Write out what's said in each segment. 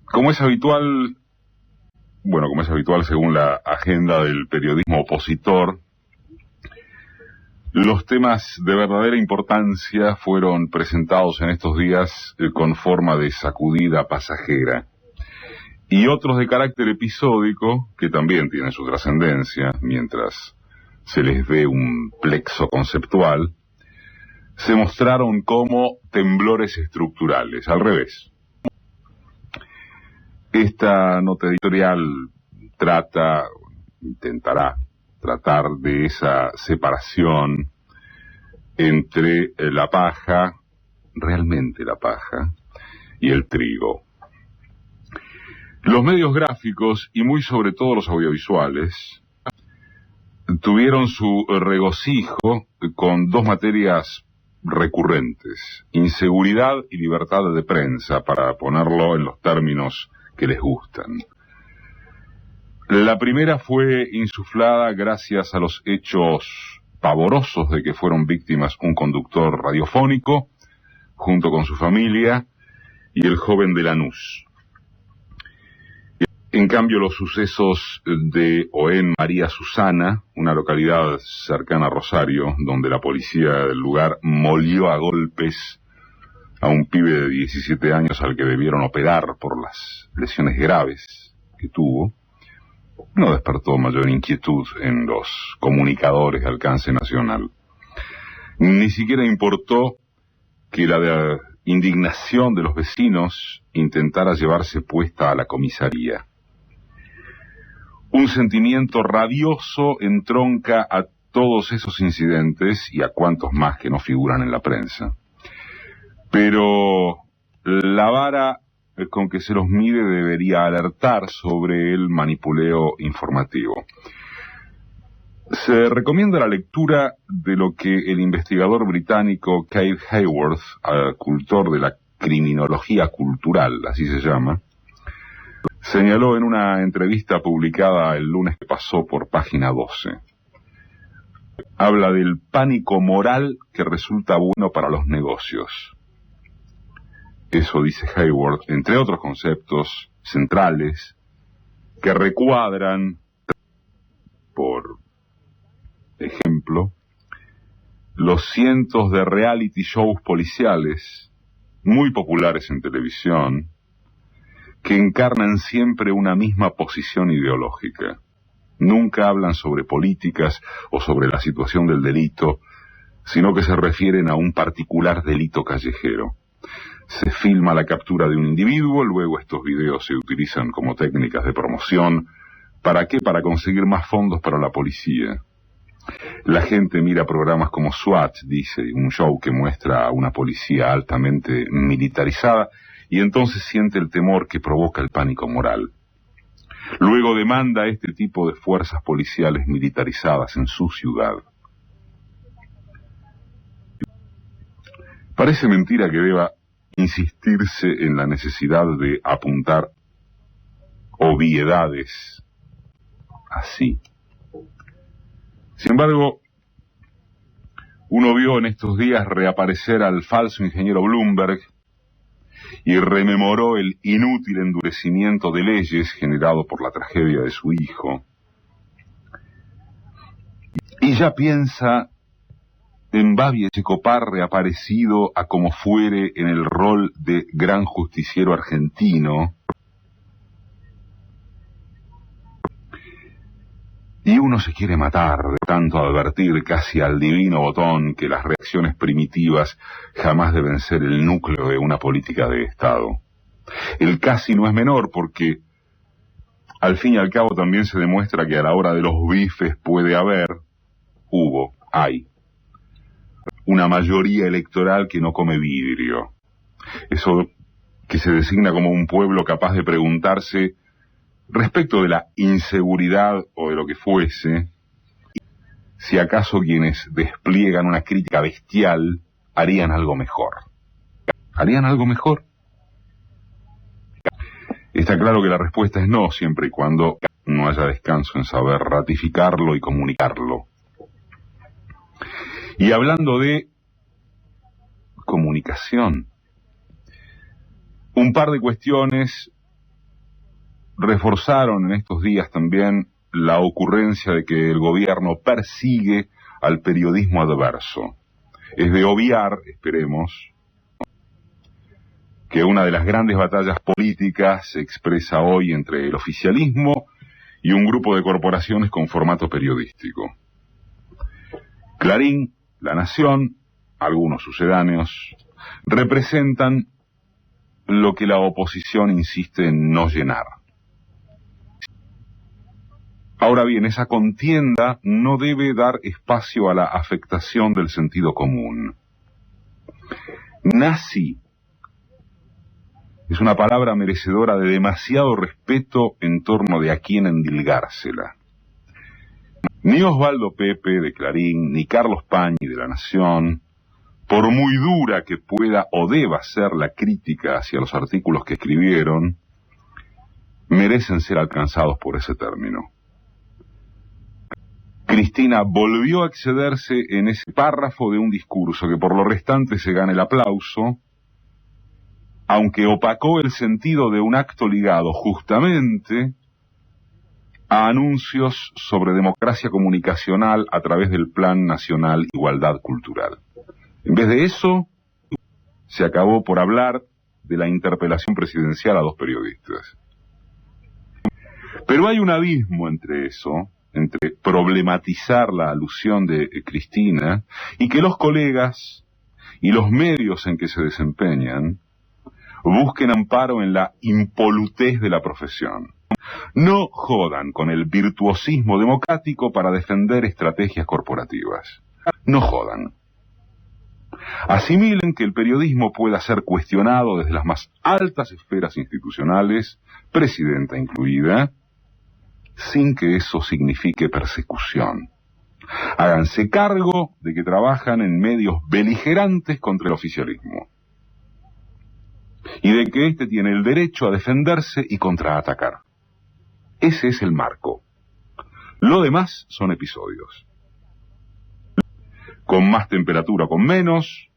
Como es habitual, como es habitual según la agenda del periodismo opositor, los temas de verdadera importancia fueron presentados en estos días con forma de sacudida pasajera. Y otros de carácter episódico, que también tienen su trascendencia, mientras se les dé un plexo conceptual, se mostraron como temblores estructurales, al revés. Esta nota editorial intentará tratar de esa separación entre la paja, realmente la paja, y el trigo. Los medios gráficos, y muy sobre todo los audiovisuales, tuvieron su regocijo con dos materias recurrentes: inseguridad y libertad de prensa, para ponerlo en los términos que les gustan. La primera fue insuflada gracias a los hechos pavorosos de que fueron víctimas un conductor radiofónico, junto con su familia, y el joven de Lanús. En cambio, los sucesos de o en María Susana, una localidad cercana a Rosario, donde la policía del lugar molió a golpes a un pibe de 17 años al que debieron operar por las lesiones graves que tuvo, no despertó mayor inquietud en los comunicadores de alcance nacional. Ni siquiera importó que la indignación de los vecinos intentara llevarse puesta a la comisaría. Un sentimiento rabioso entronca a todos esos incidentes y a cuantos más que no figuran en la prensa. Pero la vara con que se los mide debería alertar sobre el manipuleo informativo. Se recomienda la lectura de lo que el investigador británico Keith Hayworth, cultor de la criminología cultural, así se llama, señaló en una entrevista publicada el lunes que pasó por Página 12. Habla del pánico moral que resulta bueno para los negocios. Eso dice Hayworth, entre otros conceptos centrales que recuadran, por ejemplo, los cientos de reality shows policiales muy populares en televisión, que encarnan siempre una misma posición ideológica. Nunca hablan sobre políticas o sobre la situación del delito, sino que se refieren a un particular delito callejero. Se filma la captura de un individuo, luego estos videos se utilizan como técnicas de promoción. ¿Para qué? Para conseguir más fondos para la policía. La gente mira programas como SWAT, dice, un show que muestra a una policía altamente militarizada, y entonces siente el temor que provoca el pánico moral. Luego demanda este tipo de fuerzas policiales militarizadas en su ciudad. Parece mentira que deba insistirse en la necesidad de apuntar obviedades así. Sin embargo, uno vio en estos días reaparecer al falso ingeniero Bloomberg y rememoró el inútil endurecimiento de leyes generado por la tragedia de su hijo. Y ya piensa en Babi Echecopar reaparecido a como fuere en el rol de gran justiciero argentino. Y uno se quiere matar de tanto advertir casi al divino botón que las reacciones primitivas jamás deben ser el núcleo de una política de Estado. El casi no es menor porque, al fin y al cabo, también se demuestra que a la hora de los bifes hay una mayoría electoral que no come vidrio. Eso que se designa como un pueblo capaz de preguntarse, respecto de la inseguridad o de lo que fuese, si acaso quienes despliegan una crítica bestial harían algo mejor. ¿Harían algo mejor? Está claro que la respuesta es no, siempre y cuando no haya descanso en saber ratificarlo y comunicarlo. Y hablando de comunicación, un par de cuestiones reforzaron en estos días también la ocurrencia de que el gobierno persigue al periodismo adverso. Es de obviar, esperemos, que una de las grandes batallas políticas se expresa hoy entre el oficialismo y un grupo de corporaciones con formato periodístico. Clarín, La Nación, algunos sucedáneos, representan lo que la oposición insiste en no llenar. Ahora bien, esa contienda no debe dar espacio a la afectación del sentido común. Nazi es una palabra merecedora de demasiado respeto en torno de a quién endilgársela. Ni Osvaldo Pepe de Clarín, ni Carlos Pañi de La Nación, por muy dura que pueda o deba ser la crítica hacia los artículos que escribieron, merecen ser alcanzados por ese término. Cristina volvió a excederse en ese párrafo de un discurso que por lo restante se gana el aplauso, aunque opacó el sentido de un acto ligado justamente a anuncios sobre democracia comunicacional a través del Plan Nacional Igualdad Cultural. En vez de eso, se acabó por hablar de la interpelación presidencial a 2 periodistas. Pero hay un abismo entre eso, entre problematizar la alusión de Cristina y que los colegas y los medios en que se desempeñan busquen amparo en la impolutez de la profesión. No jodan con el virtuosismo democrático para defender estrategias corporativas. No jodan. Asimilen que el periodismo pueda ser cuestionado desde las más altas esferas institucionales, presidenta incluida, sin que eso signifique persecución. Háganse cargo de que trabajan en medios beligerantes contra el oficialismo y de que éste tiene el derecho a defenderse y contraatacar. Ese es el marco. Lo demás son episodios. Con más temperatura o con menos,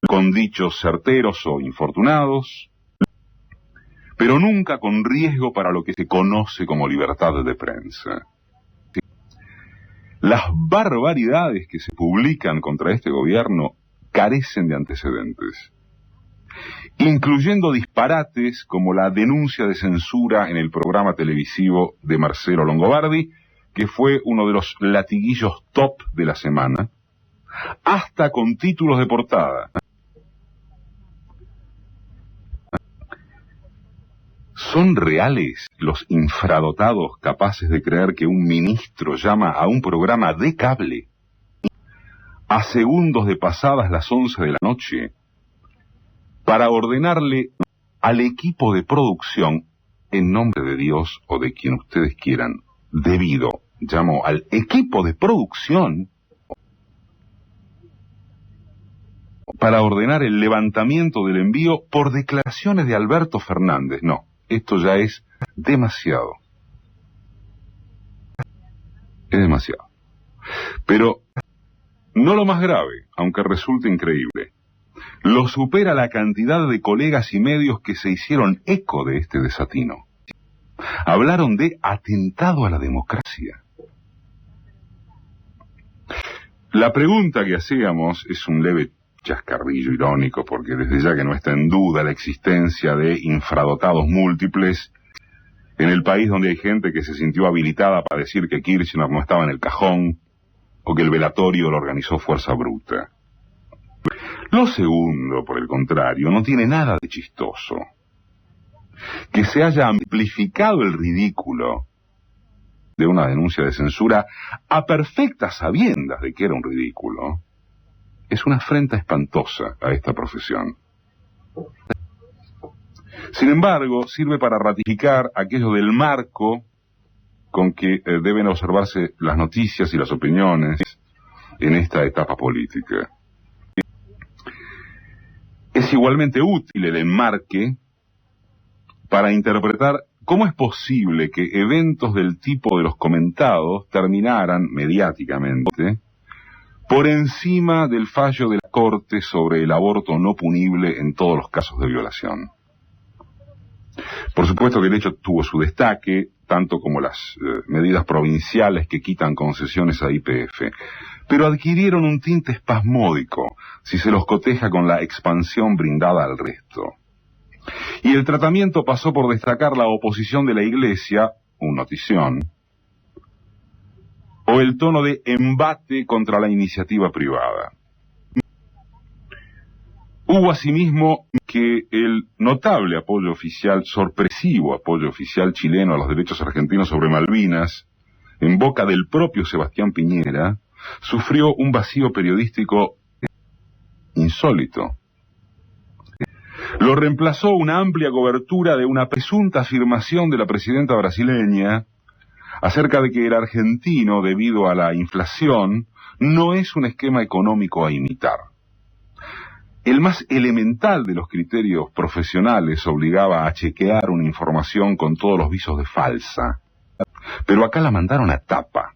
con dichos certeros o infortunados, pero nunca con riesgo para lo que se conoce como libertad de prensa. Las barbaridades que se publican contra este gobierno carecen de antecedentes, incluyendo disparates como la denuncia de censura en el programa televisivo de Marcelo Longobardi, que fue uno de los latiguillos top de la semana, hasta con títulos de portada. ¿Son reales los infradotados capaces de creer que un ministro llama a un programa de cable a segundos de pasadas las 11 de la noche para ordenarle al equipo de producción, en nombre de Dios o de quien ustedes quieran, debido, llamo al equipo de producción para ordenar el levantamiento del envío por declaraciones de Alberto Fernández? No, esto ya es demasiado. Es demasiado. Pero no lo más grave, aunque resulte increíble. Lo supera la cantidad de colegas y medios que se hicieron eco de este desatino. Hablaron de atentado a la democracia. La pregunta que hacíamos es un leve chascarrillo irónico, porque desde ya que no está en duda la existencia de infradotados múltiples en el país donde hay gente que se sintió habilitada para decir que Kirchner no estaba en el cajón o que el velatorio lo organizó Fuerza Bruta. Lo segundo, por el contrario, no tiene nada de chistoso. Que se haya amplificado el ridículo de una denuncia de censura a perfectas sabiendas de que era un ridículo es una afrenta espantosa a esta profesión. Sin embargo, sirve para ratificar aquello del marco con que deben observarse las noticias y las opiniones en esta etapa política. Es igualmente útil el enmarque para interpretar cómo es posible que eventos del tipo de los comentados terminaran mediáticamente por encima del fallo de la Corte sobre el aborto no punible en todos los casos de violación. Por supuesto que el hecho tuvo su destaque, tanto como las medidas provinciales que quitan concesiones a YPF, pero adquirieron un tinte espasmódico si se los coteja con la expansión brindada al resto. Y el tratamiento pasó por destacar la oposición de la Iglesia, un notición, o el tono de embate contra la iniciativa privada. Hubo asimismo que el notable apoyo oficial, sorpresivo apoyo oficial chileno a los derechos argentinos sobre Malvinas, en boca del propio Sebastián Piñera, sufrió un vacío periodístico insólito. Lo reemplazó una amplia cobertura de una presunta afirmación de la presidenta brasileña acerca de que el argentino, debido a la inflación, no es un esquema económico a imitar. El más elemental de los criterios profesionales obligaba a chequear una información con todos los visos de falsa, pero acá la mandaron a tapa.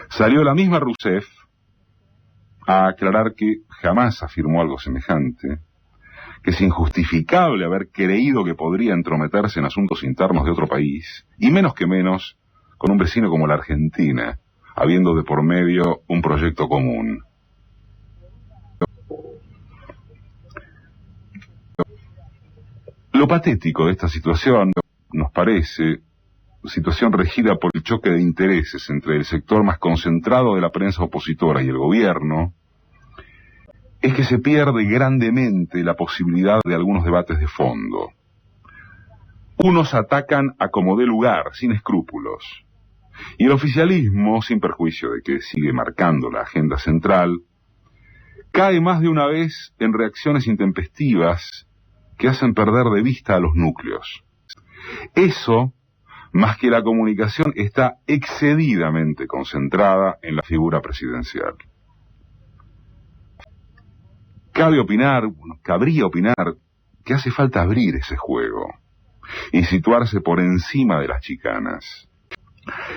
Salió la misma Rousseff a aclarar que jamás afirmó algo semejante, que es injustificable haber creído que podría entrometerse en asuntos internos de otro país, y menos con un vecino como la Argentina, habiendo de por medio un proyecto común. Lo patético de esta situación, nos parece, situación regida por el choque de intereses entre el sector más concentrado de la prensa opositora y el gobierno, es que se pierde grandemente la posibilidad de algunos debates de fondo. Unos atacan a como dé lugar, sin escrúpulos, y el oficialismo, sin perjuicio de que sigue marcando la agenda central, cae más de una vez en reacciones intempestivas que hacen perder de vista a los núcleos. Eso, más que la comunicación, está excedidamente concentrada en la figura presidencial. Cabría opinar que hace falta abrir ese juego y situarse por encima de las chicanas.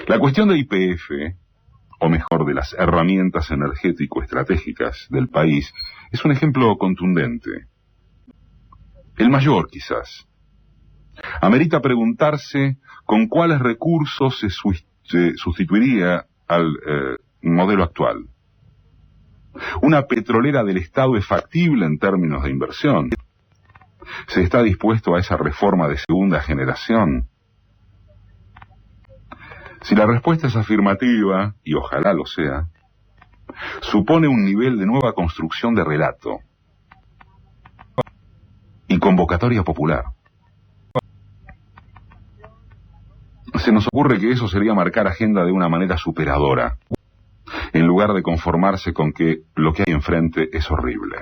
La cuestión de YPF, o mejor, de las herramientas energético-estratégicas del país, es un ejemplo contundente. El mayor, quizás. Amerita preguntarse con cuáles recursos se sustituiría al modelo actual. ¿Una petrolera del Estado es factible en términos de inversión? ¿Se está dispuesto a esa reforma de segunda generación? Si la respuesta es afirmativa, y ojalá lo sea, supone un nivel de nueva construcción de relato y convocatoria popular. Se nos ocurre que eso sería marcar agenda de una manera superadora, en lugar de conformarse con que lo que hay enfrente es horrible.